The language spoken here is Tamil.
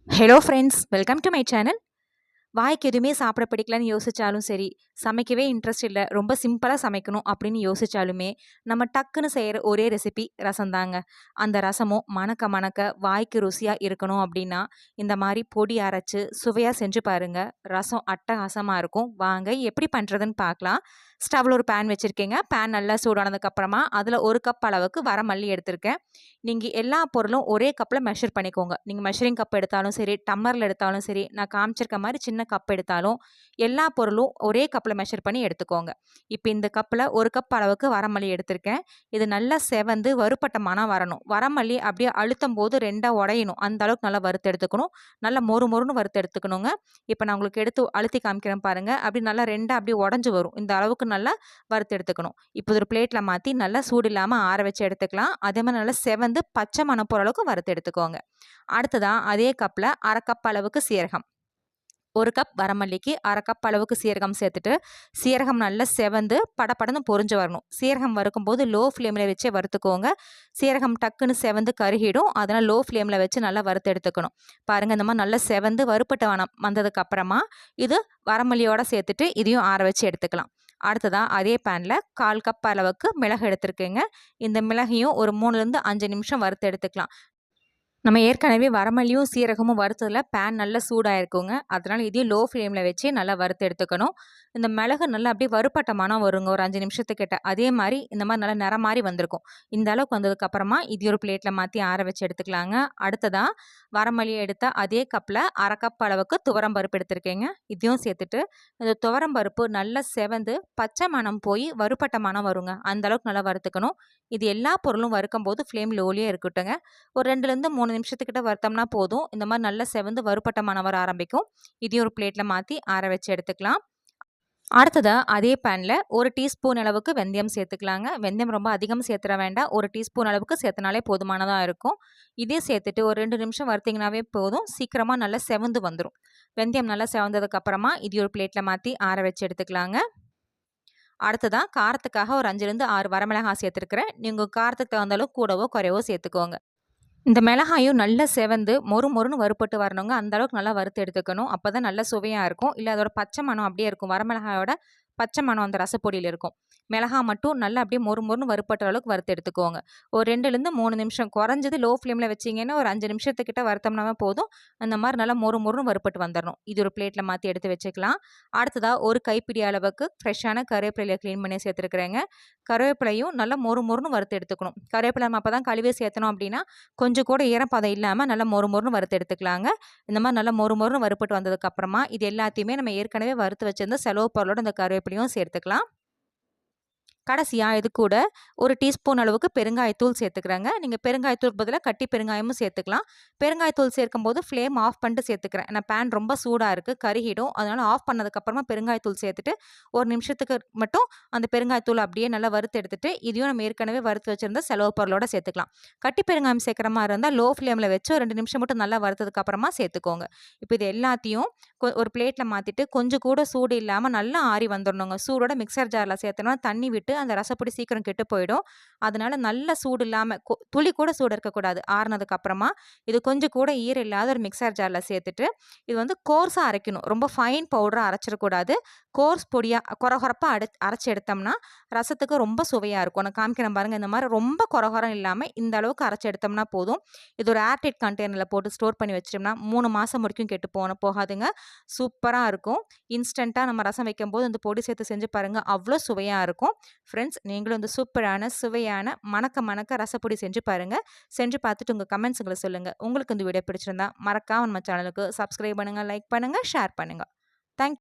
Hello friends, welcome to my channel. வாய்க்கு எதுவுமே சாப்பிட பிடிக்கலன்னு யோசிச்சாலும் சரி, சமைக்கவே இன்ட்ரெஸ்ட் இல்லை, ரொம்ப சிம்பிளாக சமைக்கணும் அப்படின்னு யோசிச்சாலுமே நம்ம டக்குன்னு செய்கிற ஒரே ரெசிபி ரசம் தாங்க. அந்த ரசமும் மணக்க மணக்க வாய்க்கு ருசியாக இருக்கணும் அப்படின்னா இந்த மாதிரி பொடி அரைச்சு சுவையாக செஞ்சு பாருங்க. ரசம் அட்டகாசமாக இருக்கும். வாங்க எப்படி பண்ணுறதுன்னு பார்க்கலாம். ஸ்டவ்வில் ஒரு பேன் வச்சுருக்கேங்க. பேன் நல்லா சூடானதுக்கப்புறமா அதில் 1 கப் அளவுக்கு வரமல்லி எடுத்திருக்கேன். நீங்கள் எல்லா பொருளும் ஒரே கப்பில் மெஷர் பண்ணிக்கோங்க. நீங்கள் மெஷரிங் கப் எடுத்தாலும் சரி, டம்ளரில் எடுத்தாலும் சரி, நான் காமிச்சிருக்க மாதிரி சின்ன கப் எடுத்தாலும் எல்லா பொருளும் ஒரே கப்பில் மெஷர் பண்ணி எடுத்துக்கோங்க. இப்போ இந்த கப்பில் 1 கப் அளவுக்கு வரமல்லி எடுத்திருக்கேன். இது நல்லா செவந்து வறுபட்ட மணம் வரணும். வரமல்லி அப்படியே அழுத்தும் போது 2ஆ உடையணும். அந்த அளவுக்கு நல்லா வறுத்து எடுத்துக்கணும். நல்லா மொறு மொறுன்னு வறுத்து எடுத்துக்கணுங்க. இப்போ நான் உங்களுக்கு எடுத்து அழுத்தி காமிக்கிறேன் பாருங்கள். அப்படி நல்லா 2ஆ அப்படியே உடஞ்சி வரும். இந்த அளவுக்கு நல்லா வறுத்து எடுத்துக்கணும். இப்போ ஒரு பிளேட்டில் மாற்றி நல்லா சூடு இல்லாமல் ஆற வச்சு எடுத்துக்கலாம். அதே மாதிரி நல்லா செவந்து பச்சை மணம் போகிற அளவுக்கு வறுத்து எடுத்துக்கோங்க. அடுத்ததான் அதே கப்பில் 1/2 கப் அளவுக்கு சீரகம், 1 கப் வரமல்லிக்கு 1/2 கப் அளவுக்கு சீரகம் சேர்த்துட்டு, சீரகம் நல்லா செவந்து படபடன்னு பொரிஞ்சு வரணும். சீரகம் வறுக்கும்போது லோ ஃப்ளேமில் வச்சே வறுத்துக்கோங்க. சீரகம் டக்குன்னு செவந்து கருகிடும். அதனால் லோ ஃப்ளேமில் வச்சு நல்லா வறுத்து எடுத்துக்கணும். பாருங்கள், இந்த மாதிரி நல்லா செவந்து வறுப்பட்ட வந்ததுக்கு அப்புறமா இது வரமல்லியோட சேர்த்துட்டு இதையும் ஆற வச்சு எடுத்துக்கலாம். அடுத்ததாக அதே பேனில் 1/4 கப் அளவுக்கு மிளகு எடுத்துருக்கேங்க. இந்த மிளகையும் ஒரு 3லேருந்து 5 நிமிஷம் வறுத்து எடுத்துக்கலாம். நம்ம ஏற்கனவே வரமல்லியும் சீரகமும் வறுத்ததில் பேன் நல்லா சூடாக இருக்குங்க. அதனால் இதையும் லோ ஃப்ளேமில் வச்சு நல்லா வறுத்து எடுத்துக்கணும். இந்த மிளகு நல்லா அப்படியே வறுப்பட்ட மனம் வருங்க ஒரு 5 நிமிஷத்துக்கிட்ட. அதே மாதிரி இந்த மாதிரி நல்லா நிறம் மாதிரி வந்திருக்கும். இந்த அளவுக்கு வந்ததுக்கப்புறமா இது ஒரு பிளேட்டில் மாற்றி ஆற வச்சு எடுத்துக்கலாங்க. அடுத்ததாக வரமல்லியை எடுத்த அதே கப்பில் 1/2 கப் அளவுக்கு துவரம் பருப்பு எடுத்திருக்கேங்க. இதையும் சேர்த்துட்டு இந்த துவரம் பருப்பு நல்லா செவந்து பச்சை மணம் போய் வறுப்பட்ட மனம் வருங்க. அந்த அளவுக்கு நல்லா வறுத்துக்கணும். இது எல்லா பொருளும் வறுக்கும் போது ஃப்ளேம் லோலியே இருக்கட்டுங்க. ஒரு 2லேருந்து 3 நிமிஷத்துக்கிட்ட வறுத்தோம்னா போதும். இந்த மாதிரி நல்லா செவந்து வறுப்பட்ட மணம் வர ஆரம்பிக்கும். இதையும் ஒரு பிளேட்டில் மாற்றி ஆற வச்சு எடுத்துக்கலாம். அடுத்ததாக அதே பேனில் 1 டீஸ்பூன் அளவுக்கு வெந்தயம் சேர்த்துக்கலாங்க. வெந்தயம் ரொம்ப அதிகம் சேர்த்துட வேண்டாம். 1 டீஸ்பூன் அளவுக்கு சேர்த்தனாலே போதுமானதாக இருக்கும். இதே சேர்த்துட்டு ஒரு 2 நிமிஷம் வறுத்திங்கனாவே போதும். சீக்கிரமாக நல்லா செவந்து வந்துடும். வெந்தயம் நல்லா செவந்ததுக்கப்புறமா இது ஒரு பிளேட்டில் மாற்றி ஆற வச்சு எடுத்துக்கலாங்க. அடுத்ததாக காரத்துக்காக ஒரு 5லேருந்து 6 வரமிளகாய் சேர்த்துருக்குறேன். நீங்கள் காரத்துக்கு தகுந்த அளவு கூடவோ குறைவோ சேர்த்துக்கோங்க. இந்த மிளகாயும் நல்லா செவந்து மொறு மொறுன்னு வறுப்பட்டு வரணுங்க. அந்த அளவுக்கு நல்லா வறுத்து எடுத்துக்கணும். அப்போ தான் நல்லா சுவையாக இருக்கும். இல்லை அதோட பச்சை மணம் அப்படியே இருக்கும். வரமிளகாயோட பச்சை மணம் அந்த ரசப்பொடியில் இருக்கும். மிளகா மட்டும் நல்லா அப்படியே மொறு மொறுன்னு வறுப்பட்ட அளவுக்கு வறுத்து எடுத்துக்கோங்க. ஒரு 2லேருந்து 3 நிமிஷம் குறைஞ்சது லோ ஃப்ளேமில் வச்சிங்கன்னா ஒரு 5 நிமிஷத்துக்கிட்ட வறுத்தோம்னாவே போதும். அந்த மாதிரி நல்லா மொறு மொறுன்னு வறுப்பட்டு வந்துடணும். இது ஒரு பிளேட்டில் மாற்றி எடுத்து வச்சுக்கலாம். அடுத்ததாக ஒரு கைப்பிடி அளவுக்கு ஃப்ரெஷ்ஷான கருவேப்பிலையை க்ளீன் பண்ணி சேர்த்துருக்குறேங்க. கருவேப்பிலையும் நல்லா மொறு மொறுன்னு வறுத்து எடுத்துக்கணும். கருவேப்பிலை நம்ம அப்போ தான் கழுவி சேர்த்தணும் அப்படின்னா கொஞ்சம் கூட ஈரப்பதம் இல்லாமல் நல்லா மொறு மொறுன்னு வறுத்து எடுத்துக்கலாங்க. இந்த மாதிரி நல்லா மொறு மொறுன்னு வறுப்பட்டு வந்ததுக்கப்புறமா இது எல்லாத்தையுமே நம்ம ஏற்கனவே வறுத்து வச்சிருந்த செலவு பொருளோட இந்த கருவேப்பிலையும் சேர்த்துக்கலாம். கடைசியாக இது கூட 1 டீஸ்பூன் அளவுக்கு பெருங்காயத்தூள் சேர்த்துக்கிறேங்க. நீங்கள் பெருங்காயத்தூள் பதிலாக கட்டி பெருங்காயமும் சேர்த்துக்கலாம். பெருங்காயத்தூள் சேர்க்கும்போது ஃப்ளேம் ஆஃப் பண்ணிட்டு சேர்த்துக்கிறேன். ஏன்னா பேன் ரொம்ப சூடாக இருக்குது, கருகிடும். அதனால் ஆஃப் பண்ணதுக்கப்புறமா பெருங்காயத்தூள் சேர்த்துட்டு ஒரு நிமிஷத்துக்கு மட்டும் அந்த பெருங்காயத்தூள் அப்படியே நல்லா வறுத்து எடுத்துட்டு இதையும் நம்ம ஏற்கனவே வறுத்து வச்சுருந்த செலவு பொருளோட சேர்த்துக்கலாம். கட்டி பெருங்காயம் சேர்க்குற மாதிரி இருந்தால் லோ ஃப்ளேமில் வச்சு ஒரு 2 நிமிஷம் மட்டும் நல்லா வறுத்ததுக்கப்புறமா சேர்த்துக்கோங்க. இப்போ இது எல்லாத்தையும் ஒரு பிளேட்டில் மாற்றிட்டு கொஞ்சம் கூட சூடு இல்லாமல் நல்லா ஆறி வந்துடணுங்க. சூடோட மிக்சர் ஜாரில் சேர்த்தோன்னா தண்ணி விட்டு அந்த ரசப்பொடி சீக்கிரம் கெட்டு போயிடும். அதனால நல்ல சூடு இல்லாமல் துளி கூட சூடு இருக்கக்கூடாது. ஆறுனதுக்கு அப்புறமா இது கொஞ்சம் கூட ஈரம் இல்லாத ஒரு மிக்சர் ஜாரில் சேர்த்துட்டு இது வந்து கோர்ஸாக அரைக்கணும். ரொம்ப ஃபைன் பவுடராக அரைச்சிடக்கூடாது. கோர்ஸ் பொடியாக கொரகொரப்பாக அரைச்சி எடுத்தோம்னா ரசத்துக்கு ரொம்ப சுவையாக இருக்கும். நான் காமிக்கிறேன் பாருங்கள். இந்த மாதிரி ரொம்ப கொரகொரம் இல்லாமல் இந்த அளவுக்கு அரைச்சி எடுத்தோம்னா போதும். இது ஒரு ஏர்டைட் கண்டெய்னரில் போட்டு ஸ்டோர் பண்ணி வச்சிட்டோம்னா 3 மாதம் வரைக்கும் கெட்டு போகாதுங்க. சூப்பராக இருக்கும். இன்ஸ்டண்ட்டாக நம்ம ரசம் வைக்கும்போது இந்த பொடி சேர்த்து செஞ்சு பாருங்கள். அவ்வளோ சுவையாக இருக்கும். ஃப்ரெண்ட்ஸ், நீங்களும் இந்த சூப்பரான சுவையான மணக்க மணக்க ரசப்பொடி செஞ்சு பாருங்கள். செஞ்சு பார்த்துட்டு உங்கள் கமெண்ட்ஸுங்களை சொல்லுங்கள். உங்களுக்கு இந்த வீடியோ பிடிச்சிருந்தா மறக்காம நம்ம சேனலுக்கு சப்ஸ்கிரைப் பண்ணுங்கள், லைக் பண்ணுங்கள், ஷேர் பண்ணுங்கள்.